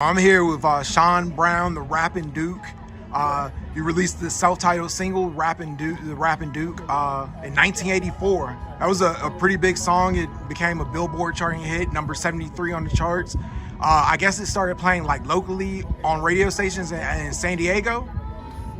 I'm here with Shawn Brown, the Rapping Duke. He released the self-titled single, Rapping Duke, the Rapping Duke, in 1984. That was a pretty big song. It became a Billboard charting hit, number 73 on the charts. I guess it started playing like locally on radio stations in San Diego.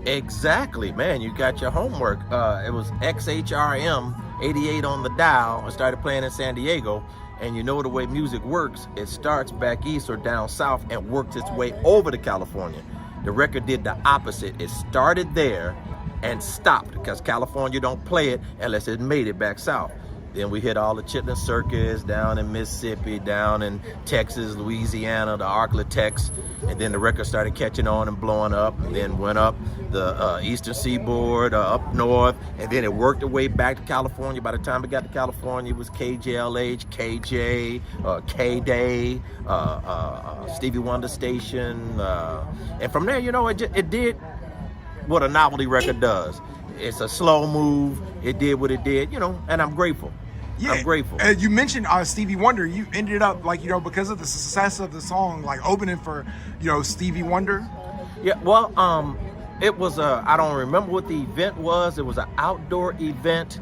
Exactly, man. You got your homework. It was XHRM 88 on the dial. I started playing in San Diego. And you know the way music works, it starts back east or down south and works its way over to California. The record did the opposite. It started there and stopped because California don't play it unless it made it back south. Then we hit all the Chitlin Circus down in Mississippi, down in Texas, Louisiana, the Arklatex, and then the record started catching on and blowing up, and then went up the eastern seaboard, up north, and then it worked its way back to California. By the time it got to California, it was KJLH, KJ, K-Day, Stevie Wonder Station, and from there, you know, it did what a novelty record does. It's a slow move. It did what it did, you know, and I'm grateful. Yeah, I'm grateful. You mentioned Stevie Wonder. You ended up, like, you know, because of the success of the song, like opening for, you know, Stevie Wonder. Yeah, well, it was I don't remember what the event was. It was an outdoor event,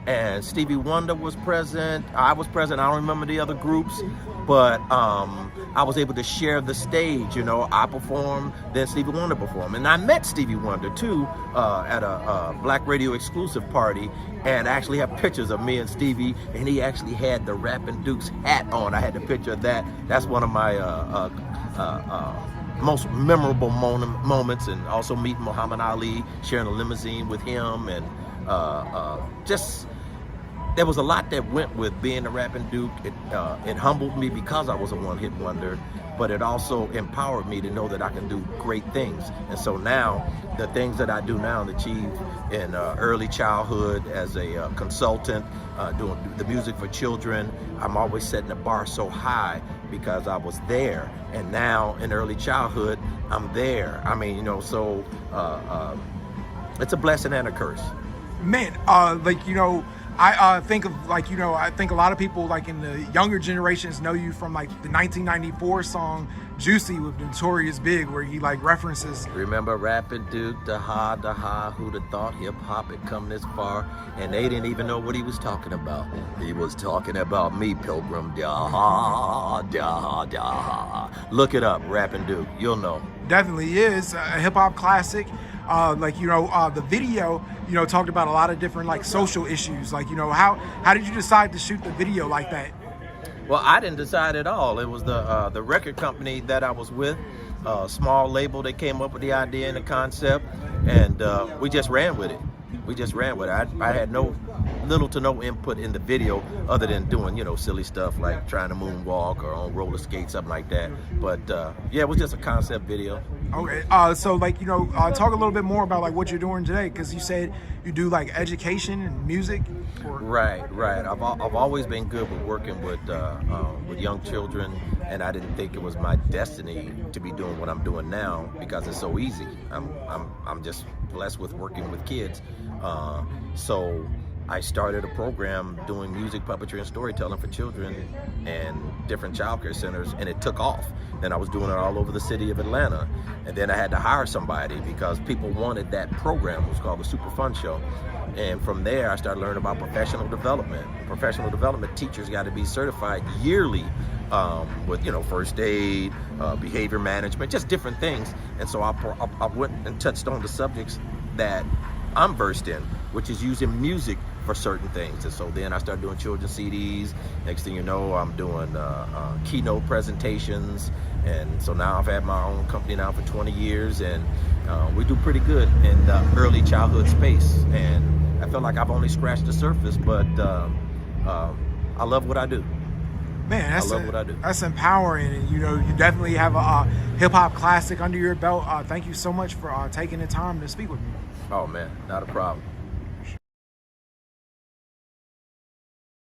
and Stevie Wonder was present. I was present. I don't remember the other groups, but I was able to share the stage. You know, I performed, then Stevie Wonder performed, and I met Stevie Wonder too at a Black Radio exclusive party, and I actually have pictures of me and Stevie, and he actually had the Rapping Duke's hat on. I had the picture of that. That's one of my most memorable moments, and also meeting Muhammad Ali, sharing a limousine with him, and just. There was a lot that went with being a Rapping Duke. It humbled me because I was a one-hit wonder, but it also empowered me to know that I can do great things. And so now, the things that I do now and achieve in early childhood as a consultant, doing the music for children, I'm always setting the bar so high because I was there. And now in early childhood, I'm there. I mean, you know, so it's a blessing and a curse. Man, like, you know, I think of, like, you know, I think a lot of people, like, in the younger generations know you from, like, the 1994 song Juicy with Notorious Big, where he, like, references. Remember Rapping Duke, the ha, who'd have thought hip-hop had come this far? And they didn't even know what he was talking about. He was talking about me, Pilgrim. Da, da, da. Look it up, Rapping Duke. You'll know. Definitely is a hip-hop classic. Like, you know, the video, you know, talked about a lot of different, like, social issues. Like, you know, how did you decide to shoot the video like that? Well, I didn't decide at all. It was the record company that I was with, a small label that came up with the idea and the concept, and we just ran with it. I had little to no input in the video other than doing, you know, silly stuff like trying to moonwalk or on roller skates, something like that. But yeah, it was just a concept video. Okay, so, like, you know, talk a little bit more about, like, what you're doing today, because you said you do, like, education and music. Right. I've always been good with working with young children, and I didn't think it was my destiny to be doing what I'm doing now because it's so easy. I'm just blessed with working with kids. So I started a program doing music, puppetry, and storytelling for children and different childcare centers, and it took off. Then I was doing it all over the city of Atlanta, and then I had to hire somebody because people wanted that program. It was called the Super Fun Show. And from there, I started learning about professional development. Professional development teachers got to be certified yearly with, you know, first aid, behavior management, just different things. And so I went and touched on the subjects that I'm versed in, which is using music for certain things. And so then I started doing children's CDs. Next thing you know, I'm doing keynote presentations. And so now I've had my own company now for 20 years, and we do pretty good in the early childhood space. And I feel like I've only scratched the surface, but I love what I do. Man, I love what I do. That's empowering, and, you know, you definitely have a hip-hop classic under your belt. Thank you so much for taking the time to speak with me. Oh man, not a problem.